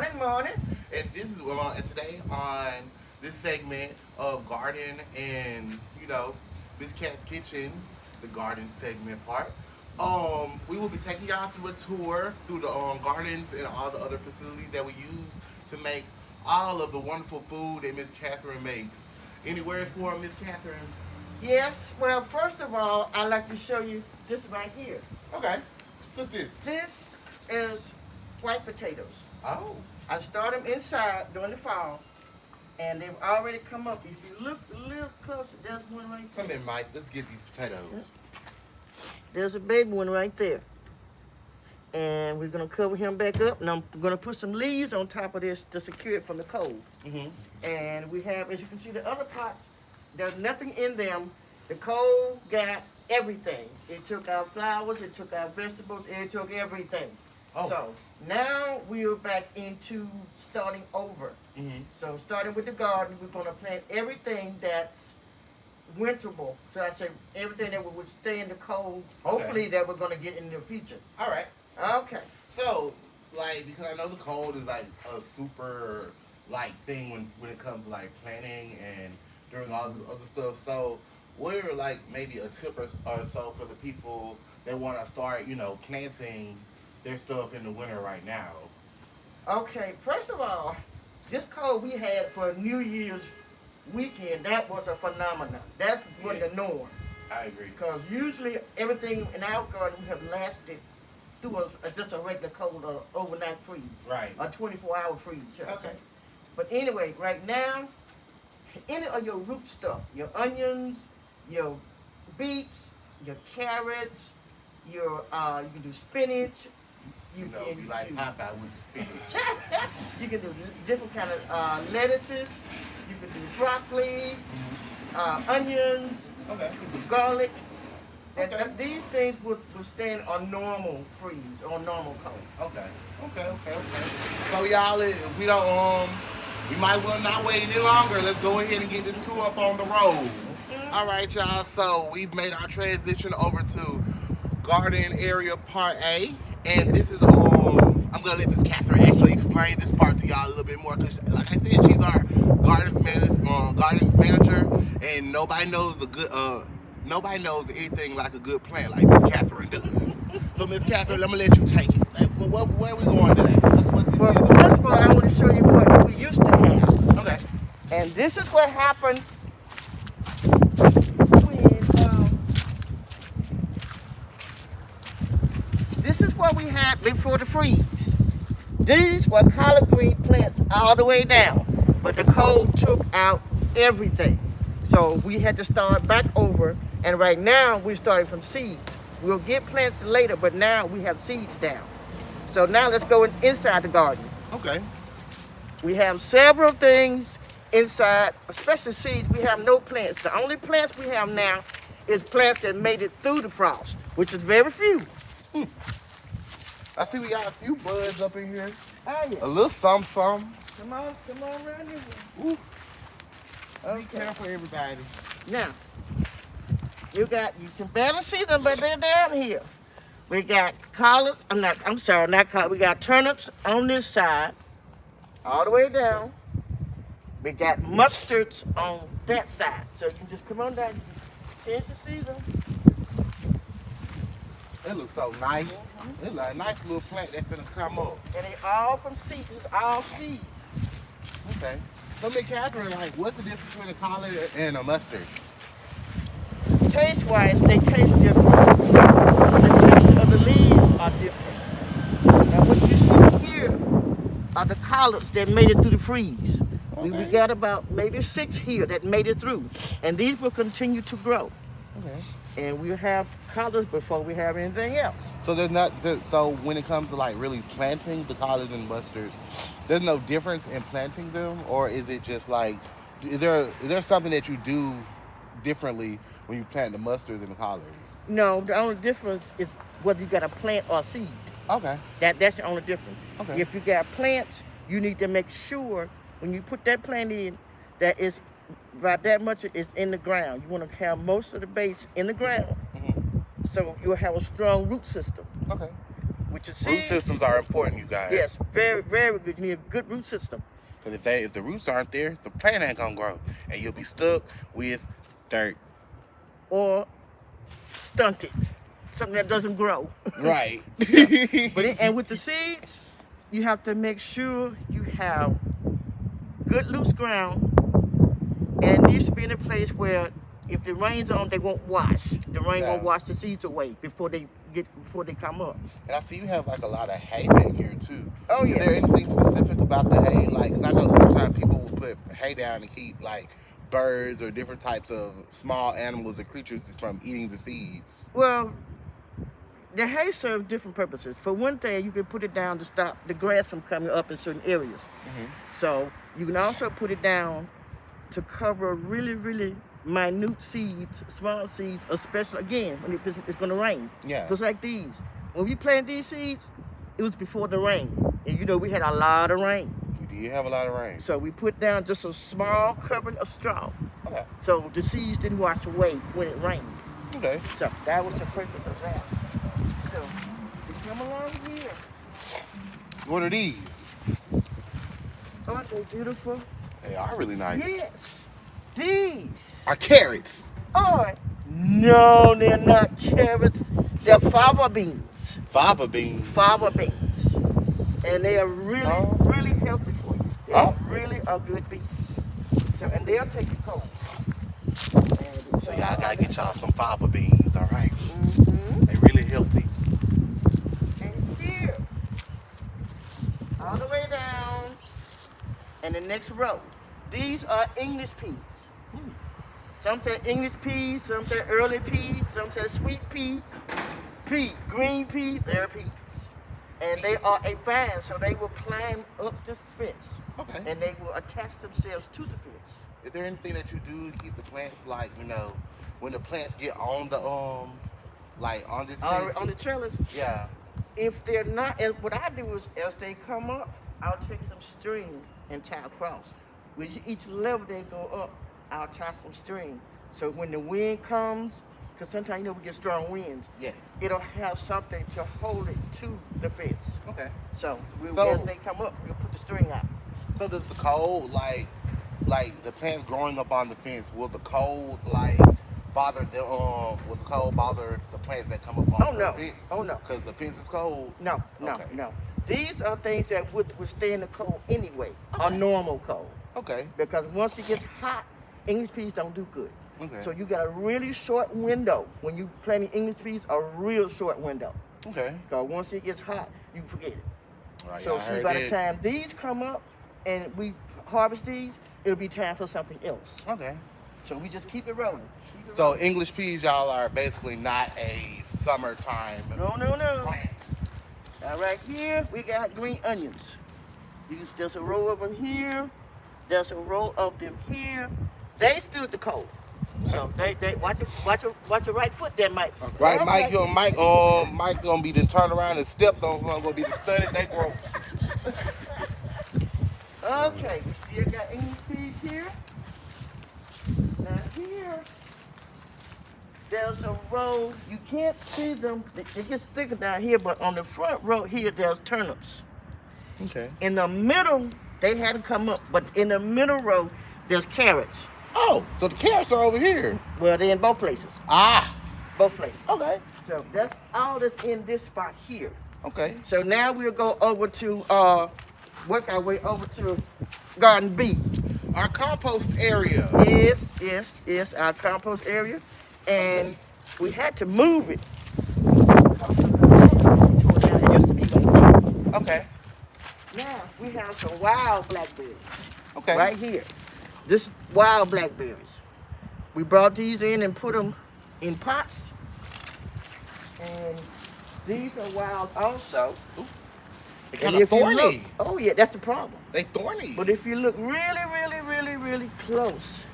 Morning. And this is and today on this segment of garden and Miss Cat's kitchen, the garden segment part. We will be taking y'all through a tour through the gardens and all the other facilities that we use to make all of the wonderful food that Miss Catherine makes. Any words for Miss Catherine? Yes, well, first of all, I'd like to show you this right here. Okay. What's this? This is white potatoes. Oh. I start them inside during the fall, and they've already come up. If you look a little closer, there's one right there. Come in, Mike. Let's get these potatoes. There's a baby one right there. And we're going to cover him back up, and I'm going to put some leaves on top of this to secure it from the cold. And we have, as you can see, the other pots, there's nothing in them. The cold got everything. It took our flowers, it took our vegetables, it took everything. Oh. So now we are back into starting over. So starting with the garden, we're going to plant everything that's winterable. So I say everything that will withstand the cold, hopefully that we're going to get in the future. All right. Okay. So, because I know the cold is a super thing when it comes to planting and doing all this other stuff. So, what are maybe a tip or so for the people that want to start, planting their stuff in the winter right now? Okay. First of all, this cold we had for New Year's weekend, that was a phenomenon. That's what the norm. I agree. Because usually everything in our garden we have lasted through just a regular cold or overnight freeze. Right. A 24-hour freeze, shall I Okay. say. But anyway, right now, any of your root stuff, your onions, your beets, your carrots, your you can do spinach. You like Popeye with the spinach. You can do different kind of lettuces. You can do broccoli, onions. Okay. You can do garlic. And Okay. these things would stand on normal freeze or normal cold. Okay. So y'all, if we don't, we might well not wait any longer. Let's go ahead and get this tour up on the road. All right, y'all. So we've made our transition over to garden area part A, and this is I'm gonna let Miss Catherine actually explain this part to y'all a little bit more, because, like I said, she's our gardens manager, and nobody knows anything like a good plant like Miss Catherine does. So, Miss Catherine, I'm gonna let you take it. Where are we going today? Well, first of all, I want to show you what we used to have. Okay. And this is what happened this is what we had before the freeze. These were collard green plants all the way down, but the cold took out everything. So we had to start back over, and right now we're starting from seeds. We'll get plants later, but now we have seeds down. So now let's go inside the garden. Okay. We have several things inside, especially seeds. We have no plants. The only plants we have now is plants that made it through the frost, which is very few. I see we got a few buds up in here. Oh, yeah. A little something. Come on around here. Ooh. Be careful, everybody. Now, you can barely see them, but they're down here. We got collard, not collard, we got turnips on this side, all the way down. We got mustards on that side. So you can just come on down, you can see them. It looks so nice. It's like a nice little plant that's gonna come up. And they all from seeds, it's all seeds. Okay. So, Miss Catherine, what's the difference between a collard and a mustard? Taste-wise, they taste different. The taste of the leaves are different. Now, what you see here are the collards that made it through the freeze. Okay. We got about maybe 6 here that made it through, and these will continue to grow. Okay. And we'll have collards before we have anything else. So so when it comes to really planting the collards and mustards, there's no difference in planting them, or is it just is there something that you do differently when you plant the mustards and the collards? No, the only difference is whether you got a plant or seed. Okay. That's the only difference. Okay. If you got plants, you need to make sure when you put that plant in that is about that much is in the ground. You want to have most of the base in the ground, so you'll have a strong root system. Okay. With your Root seeds, systems are important, you guys. yes, very, very good. You need a good root system. Because if the roots aren't there, the plant ain't gonna grow, and you'll be stuck with dirt. Or stunted, something that doesn't grow. Right. And with the seeds, you have to make sure you have good loose ground, and it needs to be in a place where if the rain's on, they won't wash. The rain won't wash the seeds away before they come up. And I see you have like a lot of hay back here too. Oh yeah. Is there anything specific about the hay? Like, 'cause I know sometimes people will put hay down to keep like birds or different types of small animals or creatures from eating the seeds. Well, the hay serves different purposes. For one thing, you can put it down to stop the grass from coming up in certain areas. So you can also put it down to cover really, really minute seeds, small seeds, especially again when it's going to rain. Yeah. Just like these. When we planted these seeds, it was before the rain, and you know we had a lot of rain. We did have a lot of rain. So we put down just a small covering of straw. Okay. So the seeds didn't wash away when it rained. Okay. So that was the purpose of that. So we come along here. What are these? Aren't they beautiful? They are really nice. Yes. These Are carrots. are, no, they're not carrots. They're fava beans. Fava beans. Fava beans. And they are really, really healthy for you. They really are good beans. So, and they'll take the cold. So y'all gotta get y'all some fava beans, all right? Mm-hmm. They really healthy. And here, all the way down, and the next row, these are English peas. Some say English peas, some say early peas, some say sweet pea, green pea, they're peas. And they are a vine, so they will climb up this fence. Okay. And they will attach themselves to the fence. Is there anything that you do to keep the plants, like, you know, when the plants get on the like on this fence? On the trellis? Yeah. If they're not, what I do is, as they come up, I'll take some string and tie across. With each level they go up, I'll tie some string. So when the wind comes, because sometimes you know we get strong winds, Yes. it'll have something to hold it to the fence. Okay. So, So- as they come up, we'll put the string out. So does the cold, like the plants growing up on the fence, will the cold bother the plants that come up on the fence? Oh no. Because the fence is cold. No. These are things that would stand the cold anyway, a normal cold. Okay. Because once it gets hot, English peas don't do good. Okay. So you got a really short window when you planting English peas, a real short window. Okay. Because once it gets hot, you forget it. Right, So I see, heard by that. the time these come up and we harvest these, it'll be time for something else. Okay. So we just keep it rolling. So English peas, y'all, are basically not a summertime No. plant. Now right here, we got green onions. There's a row of them here. There's a row of them here. They stood the cold. So they watch your right foot there, Mike. Right, Mike, Mike gonna be the turn around and stepped on. Gonna be the study they grow. Okay, we still got English peas here. Now here, there's a row. You can't see them. They get thicker down here, but on the front row here, there's turnips. Okay. In the middle, they hadn't come up, but in the middle row, there's carrots. Oh, so the carrots are over here. Well, they're in both places. Ah. Both places. Okay. So that's all that's in this spot here. Okay. So now we'll go over to work our way over to Garden B. Our compost area. Yes, our compost area. And we had to move it. Okay. Now we have some wild blackberries. Okay. Right here. This is wild blackberries. We brought these in and put them in pots. And these are wild also. They kind And of if you thorny. look- oh yeah, that's the problem. They thorny. But if you look really close,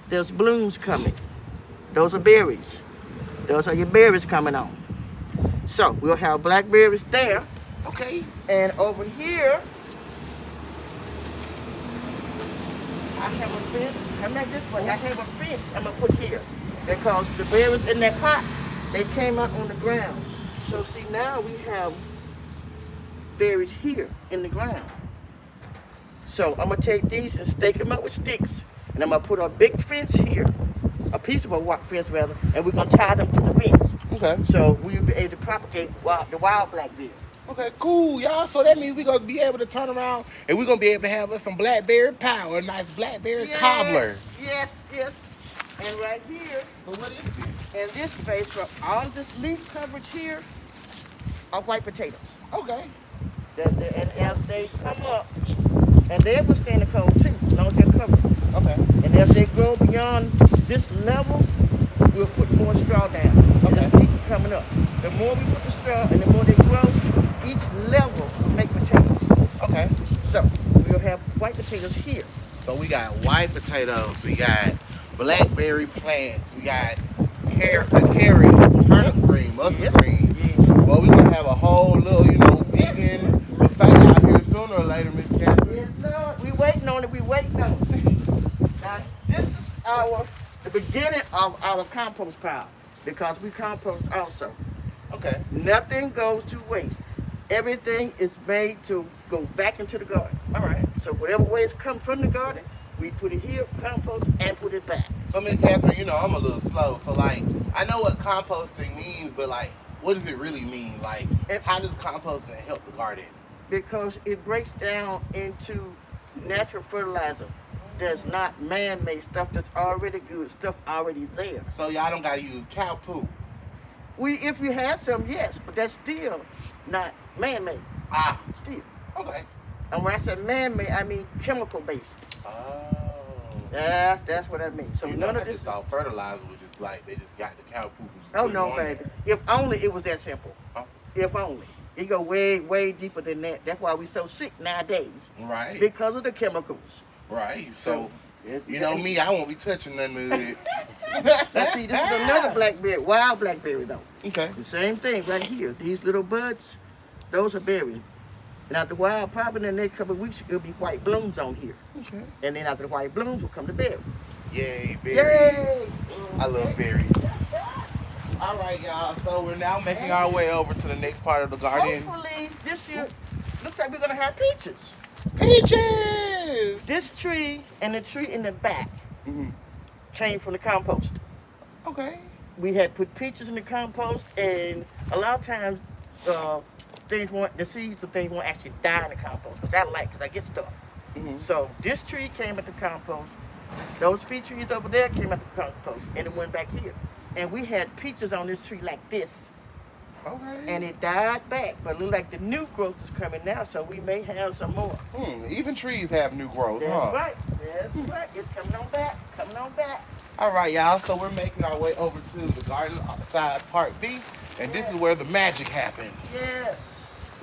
there's blooms coming. Those are berries. Those are your berries coming on. So we'll have blackberries there. Okay. And over here, I have a fence. I'm not this way. I have a fence I'm gonna put here because the berries in that pot, they came out on the ground. So see, now we have berries here in the ground. So I'm gonna take these and stake them up with sticks, and I'm gonna put a big fence here, a piece of a rock fence rather, and we're gonna tie them to the fence. Okay. So we'll be able to propagate the wild blackberry. Okay, cool, y'all. So that means we're gonna be able to turn around and we're gonna be able to have us some blackberry pie or a nice blackberry cobbler. Yes, yes. And right here, So what is this? in this space, for all this leaf coverage here, are white potatoes. Okay. And as they come up, and they will stand the cold too, as long as they're covered. Okay. And as they grow beyond this level, we'll put more straw down. Okay. Just keep coming up. The more we put the straw and the more they grow, each level will make potatoes. Okay. So we'll have white potatoes here. So we got white potatoes, we got blackberry plants, we got carrots, turnip green, mustard green. Yes. Well, we're gonna have a whole little, vegan buffet out here sooner or later, Miss Catherine. Yes, Lord. We waiting on it. We waiting on it. Now, this is the beginning of our compost pile because we compost also. Okay. Nothing goes to waste. Everything is made to go back into the garden. All right. So whatever waste come from the garden, we put it here, compost, and put it back. So, Miss Catherine, I'm a little slow. So, I know what composting means, but, what does it really mean? How does composting help the garden? Because it breaks down into natural fertilizer. That's not man-made stuff that's already good, stuff already there. So, y'all don't got to use cow poop. If we had some, yes, but that's still not man-made. Ah. Still. Okay. And when I said man-made, I mean chemical-based. Oh. That's what I mean. So none of I this. just thought fertilizer was just they just got the cow poop and just Oh put it no, on baby. there. If only it was that simple. Huh? If only. It go way, way deeper than that. That's why we so sick nowadays. Right. Because of the chemicals. Right. So Yes, me, I won't be touching none of it. Now see, this is another blackberry, wild blackberry though. Okay. The same thing right here. These little buds, those are berries. And after a while, probably in the next couple of weeks, it'll be white blooms on here. Okay. And then after the white blooms will come the berry. Yay, berries. Yay! I love berries. All right, y'all. So we're now making our way over to the next part of the garden. Hopefully this year, looks like we're gonna have peaches. Peaches! This tree and the tree in the back Mm-hmm. came from the compost. Okay. We had put peaches in the compost, and a lot of times the seeds of things won't actually die in the compost, which because I get stuff. Mm-hmm. So this tree came at the compost. Those peach trees over there came at the compost, and it went back here. And we had peaches on this tree like this, Okay. and it died back. But it looked like the new growth is coming now, so we may have some more. Even trees have new growth, That's huh? right. That's right. It's coming on back. Coming on back. All right, y'all. So we're making our way over to the garden side part B, and this is where the magic happens. Yes.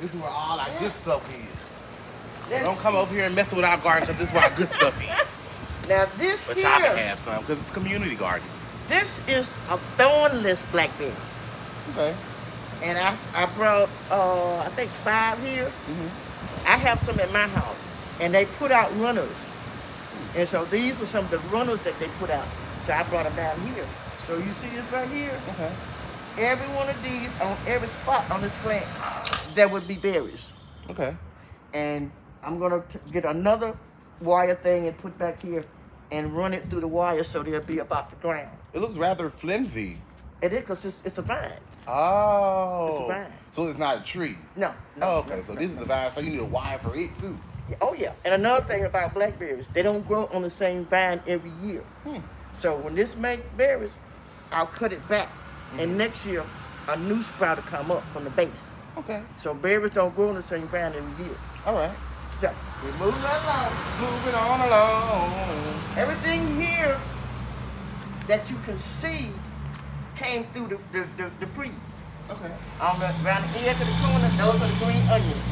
This is where all our good stuff is. Yes. Don't come over here and mess with our garden, because this is where our good stuff is. Now this But y'all can here, have some, because it's community garden. this is a thornless blackberry. Okay. And I brought, I think 5 here. Mm-hmm. I have some in my house. And they put out runners. And so these were some of the runners that they put out. So I brought them down here. So you see this right here? Okay. Every one of these, on every spot on this plant, there would be berries. Okay. And I'm gonna get another wire thing and put back here and run it through the wire so they'll be about the ground. It looks rather flimsy. It is because it's a vine. Oh. It's a vine. So it's not a tree. No. Oh, okay. no, So no, this is no. a vine, so you need a wire for it too. Yeah, oh yeah. And another thing about blackberries, they don't grow on the same vine every year. So when this make berries, I'll cut it back. And next year, a new sprout will come up from the base. Okay. So berries don't grow on the same vine every year. All right. So we're moving right along. Moving on along. Everything here that you can see came through the freeze. Okay. Around the edge of the corner, those are the green onions.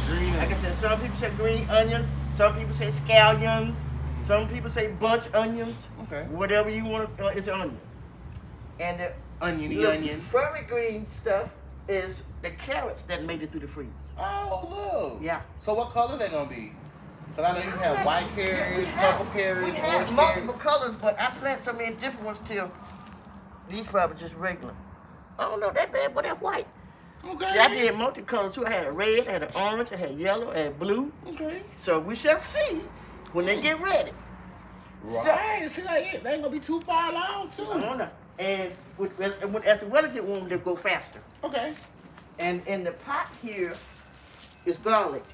Green. Like I said, some people say green onions, some people say scallions, some people say bunch onions. Okay. Whatever you want, it's an onion. And the Oniony little onions. furry green stuff is the carrots that made it through the freeze. Oh, look. Yeah. So what color they gonna be? Because I know you have white carrots, purple carrots, We have orange multiple carrots. colors, but I plant so many different ones till these probably just regular. I don't know that bad, but that's white. Okay. See, I did multicolor too. I had a red, I had an orange, I had yellow, I had blue. Okay. So we shall see when they get ready. Right. It seems like they ain't gonna be too far along too. I don't know. And as the weather get warm, they go faster. Okay. And in the pot here is garlic.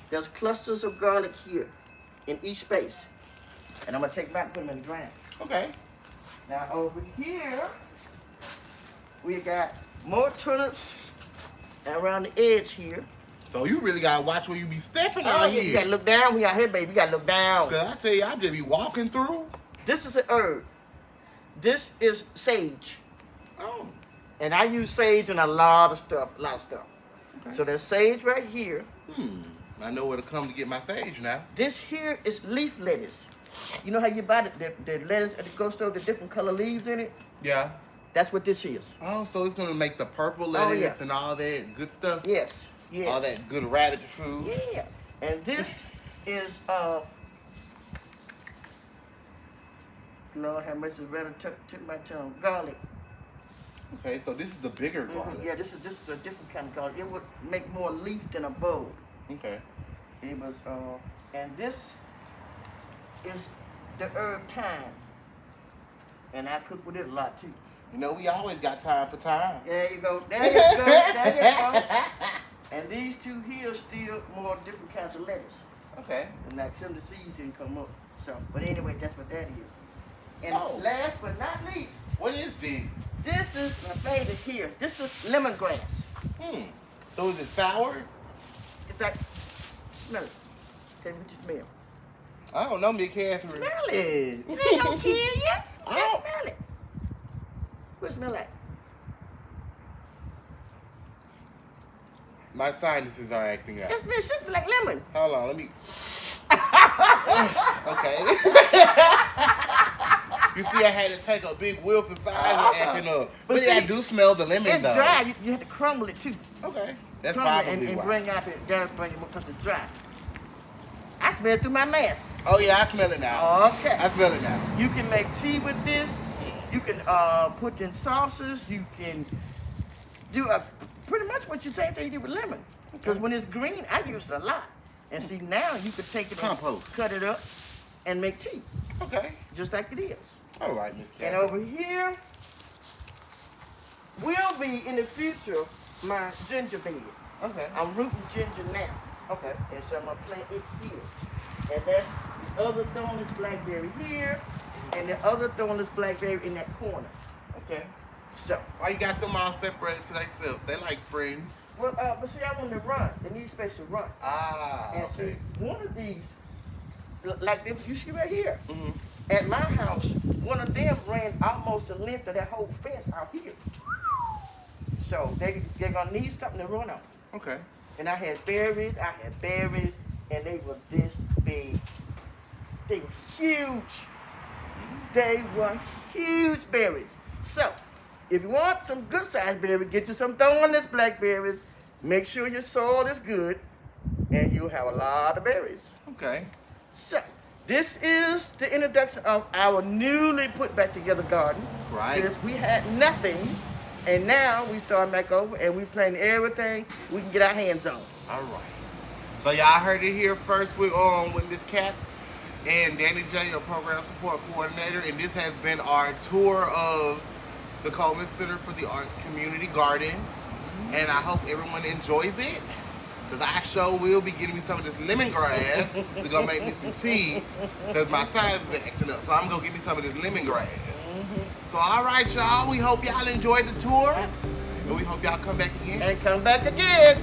There's clusters of garlic here in each space. And I'm gonna take them out and put them in the ground. Okay. Now over here, we got more turnips around the edge here. So you really gotta watch where you be stepping Oh, out yeah, here. you gotta look down. We out here, baby. You gotta look down. Cause I tell you, I just be walking through. This is an herb. This is sage. Oh. And I use sage in a lot of stuff. Okay. So there's sage right here. I know where to come to get my sage now. This here is leaf lettuce. You know how you buy the lettuce at the grocery store, the different color leaves in it? Yeah. That's what this is. Oh, so it's gonna make the purple lettuce yeah. and all that good stuff. Yes. Yes. All that good radish food. Yeah. And this is Lord have mercy, rather took my tongue. Garlic. Okay, so this is the bigger garlic. Yeah, this is a different kind of garlic. It would make more leaf than a bulb. Okay. It was and this is the herb thyme. And I cook with it a lot too. You know, we always got time for time. There you go. There you go. There you go. And these two here are still more different kinds of lettuce. Okay. And like some of the seeds didn't come up. So, but anyway, that's what that is. And Oh. last but not least, What is this? this is my favorite here. This is lemongrass. So is it sour? It's like, smell it. Tell me what you smell. I don't know, Miss Catherine. Smell it. It ain't no kid yet. Oh. Just smell it. What it smell like? My sinuses are acting up. It smells just like lemon. Hold on, let me. Okay. You see, I had to take a big whiff inside and acting up. But see, I do smell the lemon It's though. dry. You have to crumble it too. Okay. That's Crumble it probably and why. bring out bring it because it's dry. I smell it through my mask. Oh yeah, I smell it now. Okay. I smell it now. You can make tea with this. You can put in sauces. You can do pretty much what you same thing you do with lemon. Because when it's green, I use it a lot. And see, now you could take it Compost. and cut it up and make tea, Okay. just like it is. All right, Miss And Catherine. over here will be in the future my ginger bed. Okay. I'm rooting ginger now. Okay. And so I'm gonna plant it here. And that's the other thornless blackberry here, and the other thornless blackberry in that corner. Okay. So, Why you got them all separated to themselves? They like friends. well, but see, I want to run. They need space to run. Ah, And okay. see, one of these, like this, you see right here, Mm-hmm. at my house, one of them ran almost the length of that whole fence out here. So they're gonna need something to run on. Okay. And I had berries, and they were this big. They were huge. They were huge berries. So, if you want some good sized berries, get you some thornless blackberries. Make sure your soil is good, and you'll have a lot of berries. Okay. So, this is the introduction of our newly put back together garden. Right. Since we had nothing, and now we start back over, and we planting everything we can get our hands on. All right. So y'all heard it here first with Miss Cat and Danny J, your program support coordinator, and this has been our tour of the Coleman Center for the Arts Community Garden, and I hope everyone enjoys it. Because I sure will be getting me some of this lemongrass to go make me some tea, because my sides been acting up. So I'm going to get me some of this lemongrass. So all right, y'all, we hope y'all enjoyed the tour, and we hope y'all come back again. And come back again.